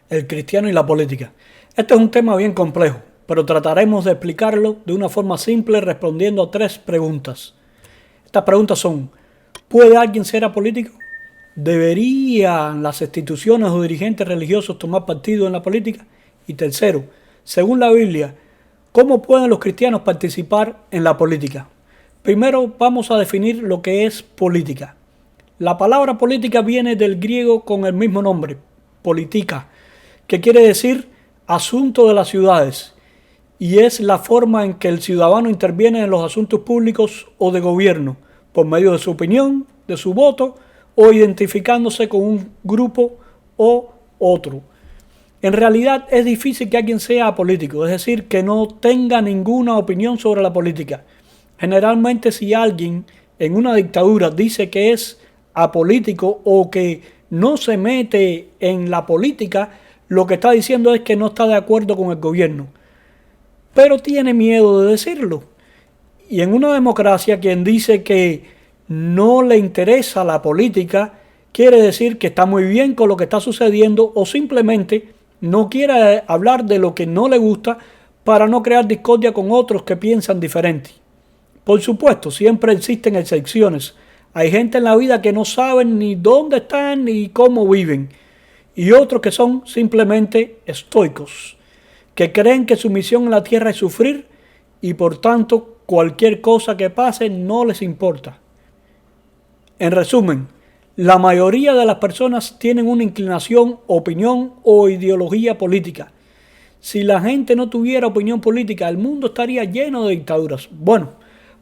el cristiano y la política. Este es un tema bien complejo, pero trataremos de explicarlo de una forma simple respondiendo a tres preguntas. Estas preguntas son: ¿puede alguien ser apolítico? ¿Deberían las instituciones o dirigentes religiosos tomar partido en la política? Y tercero, según la Biblia, ¿cómo pueden los cristianos participar en la política? Primero vamos a definir lo que es política. La palabra política viene del griego con el mismo nombre, politika, que quiere decir asunto de las ciudades, y es la forma en que el ciudadano interviene en los asuntos públicos o de gobierno, por medio de su opinión, de su voto o identificándose con un grupo o otro. En realidad es difícil que alguien sea apolítico, es decir, que no tenga ninguna opinión sobre la política. Generalmente, si alguien en una dictadura dice que es apolítico o que no se mete en la política, lo que está diciendo es que no está de acuerdo con el gobierno, pero tiene miedo de decirlo. Y en una democracia, quien dice que no le interesa la política, quiere decir que está muy bien con lo que está sucediendo o simplemente no quiere hablar de lo que no le gusta para no crear discordia con otros que piensan diferente. Por supuesto, siempre existen excepciones. Hay gente en la vida que no saben ni dónde están ni cómo viven. Y otros que son simplemente estoicos, que creen que su misión en la tierra es sufrir y por tanto cualquier cosa que pase no les importa. En resumen, la mayoría de las personas tienen una inclinación, opinión o ideología política. Si la gente no tuviera opinión política, el mundo estaría lleno de dictaduras. Bueno,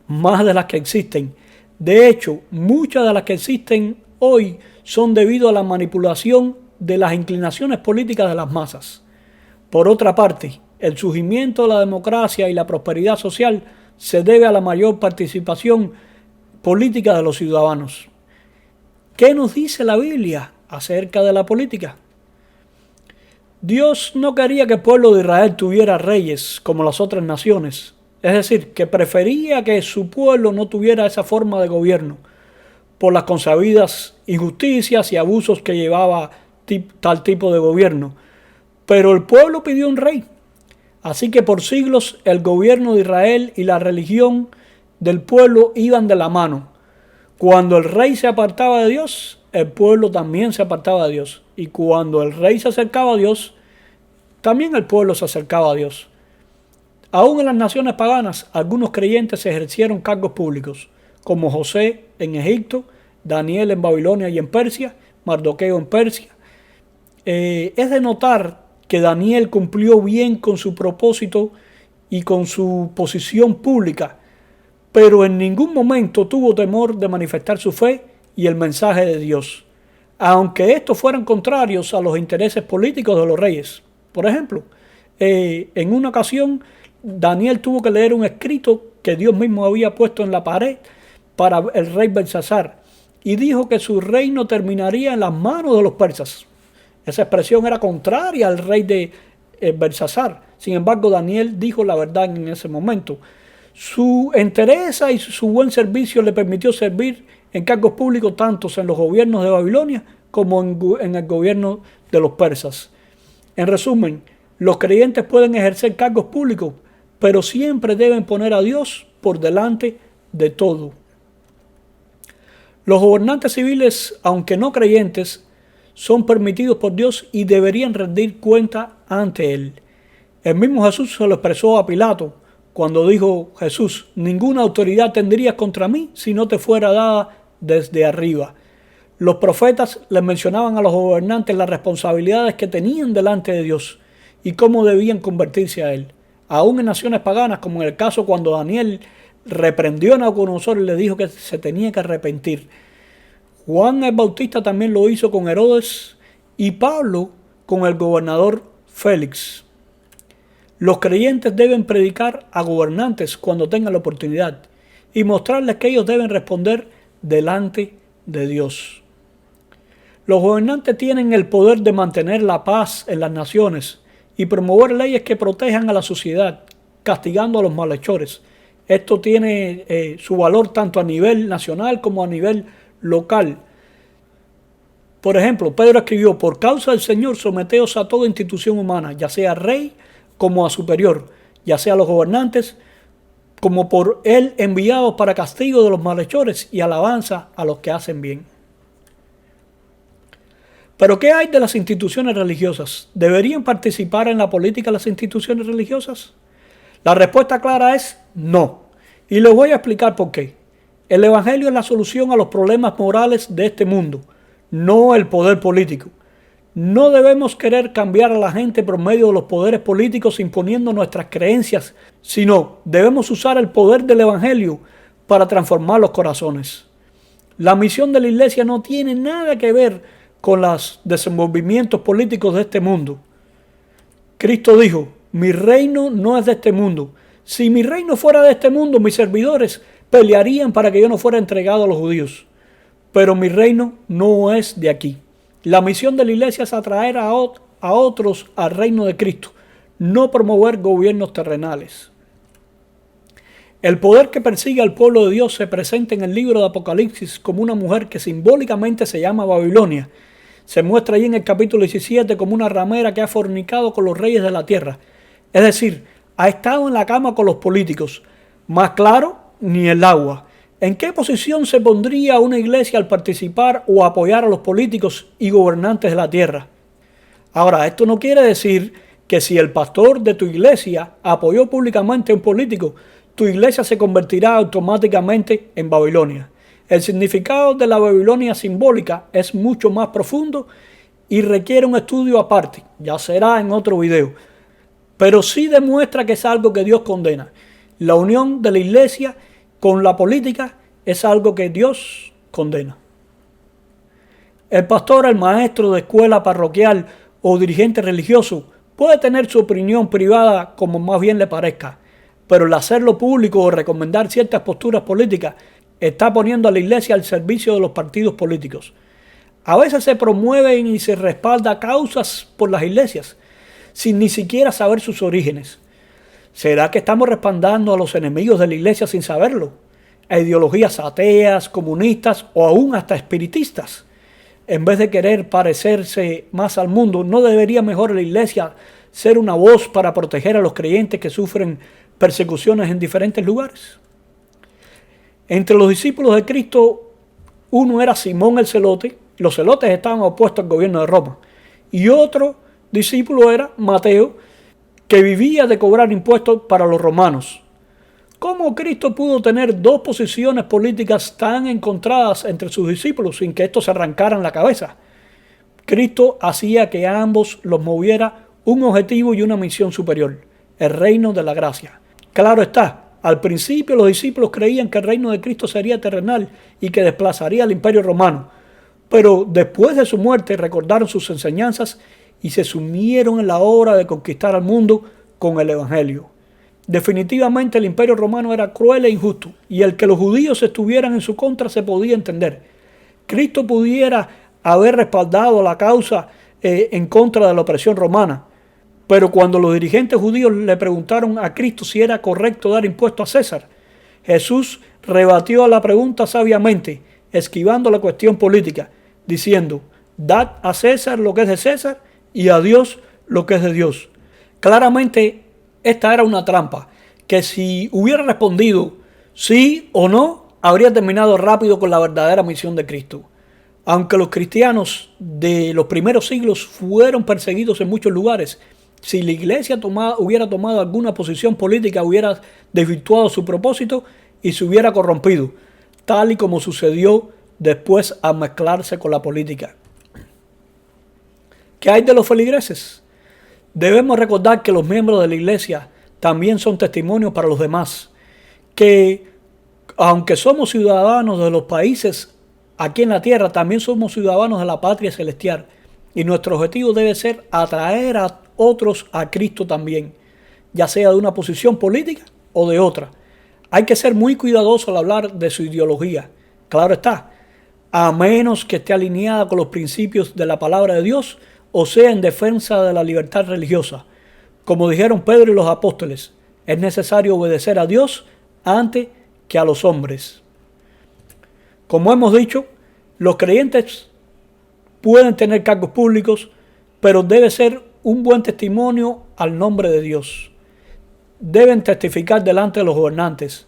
más de las que existen. De hecho, muchas de las que existen hoy son debido a la manipulación de las inclinaciones políticas de las masas. Por otra parte, el surgimiento de la democracia y la prosperidad social se debe a la mayor participación política de los ciudadanos. ¿Qué nos dice la Biblia acerca de la política? Dios no quería que el pueblo de Israel tuviera reyes como las otras naciones. Es decir, que prefería que su pueblo no tuviera esa forma de gobierno por las consabidas injusticias y abusos que llevaba tal tipo de gobierno. Pero el pueblo pidió un rey. Así que por siglos el gobierno de Israel y la religión del pueblo iban de la mano. Cuando el rey se apartaba de Dios, el pueblo también se apartaba de Dios. Y cuando el rey se acercaba a Dios, también el pueblo se acercaba a Dios. Aún en las naciones paganas, algunos creyentes ejercieron cargos públicos, como José en Egipto, Daniel en Babilonia y en Persia, Mardoqueo en Persia. Es de notar que Daniel cumplió bien con su propósito y con su posición pública, pero en ningún momento tuvo temor de manifestar su fe y el mensaje de Dios, aunque estos fueran contrarios a los intereses políticos de los reyes. Por ejemplo, en una ocasión Daniel tuvo que leer un escrito que Dios mismo había puesto en la pared para el rey Belsasar y dijo que su reino terminaría en las manos de los persas. Esa expresión era contraria al rey de Belsasar. Sin embargo, Daniel dijo la verdad en ese momento. Su entereza y su buen servicio le permitió servir en cargos públicos tanto en los gobiernos de Babilonia como en el gobierno de los persas. En resumen, los creyentes pueden ejercer cargos públicos, pero siempre deben poner a Dios por delante de todo. Los gobernantes civiles, aunque no creyentes, son permitidos por Dios y deberían rendir cuenta ante Él. El mismo Jesús se lo expresó a Pilato cuando dijo Jesús: ninguna autoridad tendrías contra mí si no te fuera dada desde arriba. Los profetas les mencionaban a los gobernantes las responsabilidades que tenían delante de Dios y cómo debían convertirse a Él. Aún en naciones paganas, como en el caso cuando Daniel reprendió a Nabucodonosor y le dijo que se tenía que arrepentir. Juan el Bautista también lo hizo con Herodes y Pablo con el gobernador Félix. Los creyentes deben predicar a gobernantes cuando tengan la oportunidad y mostrarles que ellos deben responder delante de Dios. Los gobernantes tienen el poder de mantener la paz en las naciones y promover leyes que protejan a la sociedad, castigando a los malhechores. Esto tiene su valor tanto a nivel nacional como a nivel local. Por ejemplo, Pedro escribió: por causa del Señor someteos a toda institución humana, ya sea rey como a superior, ya sea a los gobernantes, como por él enviados para castigo de los malhechores y alabanza a los que hacen bien. ¿Pero qué hay de las instituciones religiosas? ¿Deberían participar en la política las instituciones religiosas? La respuesta clara es no. Y les voy a explicar por qué. El Evangelio es la solución a los problemas morales de este mundo, no el poder político. No debemos querer cambiar a la gente por medio de los poderes políticos imponiendo nuestras creencias, sino debemos usar el poder del Evangelio para transformar los corazones. La misión de la iglesia no tiene nada que ver con los desenvolvimientos políticos de este mundo. Cristo dijo: mi reino no es de este mundo. Si mi reino fuera de este mundo, mis servidores pelearían para que yo no fuera entregado a los judíos. Pero mi reino no es de aquí. La misión de la iglesia es atraer a otros al reino de Cristo, no promover gobiernos terrenales. El poder que persigue al pueblo de Dios se presenta en el libro de Apocalipsis como una mujer que simbólicamente se llama Babilonia. Se muestra allí en el capítulo 17 como una ramera que ha fornicado con los reyes de la tierra. Es decir, ha estado en la cama con los políticos. Más claro, ni el agua. ¿En qué posición se pondría una iglesia al participar o apoyar a los políticos y gobernantes de la tierra? Ahora, esto no quiere decir que si el pastor de tu iglesia apoyó públicamente a un político, tu iglesia se convertirá automáticamente en Babilonia. El significado de la Babilonia simbólica es mucho más profundo y requiere un estudio aparte, ya será en otro video. Pero sí demuestra que es algo que Dios condena. La unión de la iglesia con la política es algo que Dios condena. El pastor, el maestro de escuela parroquial o dirigente religioso puede tener su opinión privada como más bien le parezca, pero el hacerlo público o recomendar ciertas posturas políticas está poniendo a la iglesia al servicio de los partidos políticos. A veces se promueven y se respaldan causas por las iglesias sin ni siquiera saber sus orígenes. ¿Será que estamos respaldando a los enemigos de la iglesia sin saberlo? A ideologías ateas, comunistas o aún hasta espiritistas. En vez de querer parecerse más al mundo, ¿no debería mejor la iglesia ser una voz para proteger a los creyentes que sufren persecuciones en diferentes lugares? Entre los discípulos de Cristo, uno era Simón el Celote. Los celotes estaban opuestos al gobierno de Roma. Y otro discípulo era Mateo, que vivía de cobrar impuestos para los romanos. ¿Cómo Cristo pudo tener dos posiciones políticas tan encontradas entre sus discípulos sin que estos se arrancaran la cabeza? Cristo hacía que a ambos los moviera un objetivo y una misión superior, el reino de la gracia. Claro está, al principio los discípulos creían que el reino de Cristo sería terrenal y que desplazaría al imperio romano, pero después de su muerte recordaron sus enseñanzas y se sumieron en la obra de conquistar al mundo con el Evangelio. Definitivamente el imperio romano era cruel e injusto, y el que los judíos estuvieran en su contra se podía entender. Cristo pudiera haber respaldado la causa en contra de la opresión romana, pero cuando los dirigentes judíos le preguntaron a Cristo si era correcto dar impuesto a César, Jesús rebatió la pregunta sabiamente, esquivando la cuestión política, diciendo: dad a César lo que es de César y a Dios lo que es de Dios. Claramente esta era una trampa, que si hubiera respondido sí o no, habría terminado rápido con la verdadera misión de Cristo. Aunque los cristianos de los primeros siglos fueron perseguidos en muchos lugares, si la iglesia hubiera tomado alguna posición política, hubiera desvirtuado su propósito y se hubiera corrompido, tal y como sucedió después al mezclarse con la política. ¿Qué hay de los feligreses? Debemos recordar que los miembros de la iglesia también son testimonios para los demás, que aunque somos ciudadanos de los países aquí en la tierra, también somos ciudadanos de la patria celestial, y nuestro objetivo debe ser atraer a otros a Cristo también, ya sea de una posición política o de otra. Hay que ser muy cuidadoso al hablar de su ideología, claro está, a menos que esté alineada con los principios de la palabra de Dios o sea en defensa de la libertad religiosa. Como dijeron Pedro y los apóstoles, es necesario obedecer a Dios antes que a los hombres. Como hemos dicho, los creyentes pueden tener cargos públicos, pero debe ser un buen testimonio al nombre de Dios. Deben testificar delante de los gobernantes.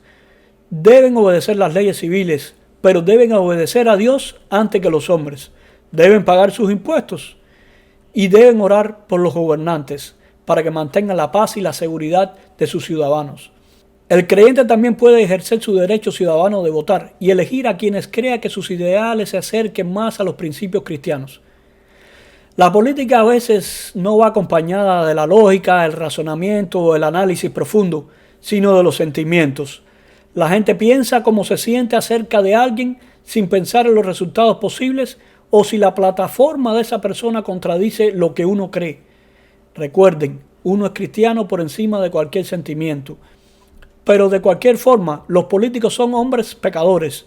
Deben obedecer las leyes civiles, pero deben obedecer a Dios antes que los hombres. Deben pagar sus impuestos y deben orar por los gobernantes para que mantengan la paz y la seguridad de sus ciudadanos. El creyente también puede ejercer su derecho ciudadano de votar y elegir a quienes crea que sus ideales se acerquen más a los principios cristianos. La política a veces no va acompañada de la lógica, el razonamiento o el análisis profundo, sino de los sentimientos. La gente piensa cómo se siente acerca de alguien sin pensar en los resultados posibles o si la plataforma de esa persona contradice lo que uno cree. Recuerden, uno es cristiano por encima de cualquier sentimiento. Pero de cualquier forma, los políticos son hombres pecadores.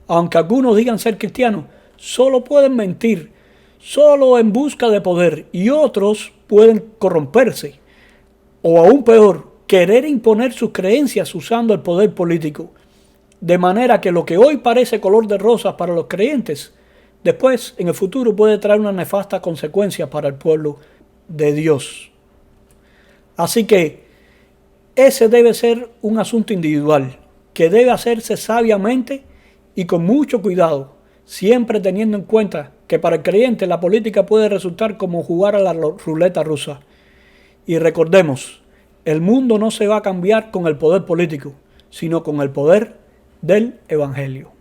Aunque algunos digan ser cristianos, solo pueden mentir, solo en busca de poder, y otros pueden corromperse. O aún peor, querer imponer sus creencias usando el poder político. De manera que lo que hoy parece color de rosas para los creyentes, después, en el futuro, puede traer una nefasta consecuencia para el pueblo de Dios. Así que ese debe ser un asunto individual, que debe hacerse sabiamente y con mucho cuidado, siempre teniendo en cuenta que para el creyente la política puede resultar como jugar a la ruleta rusa. Y recordemos, el mundo no se va a cambiar con el poder político, sino con el poder del Evangelio.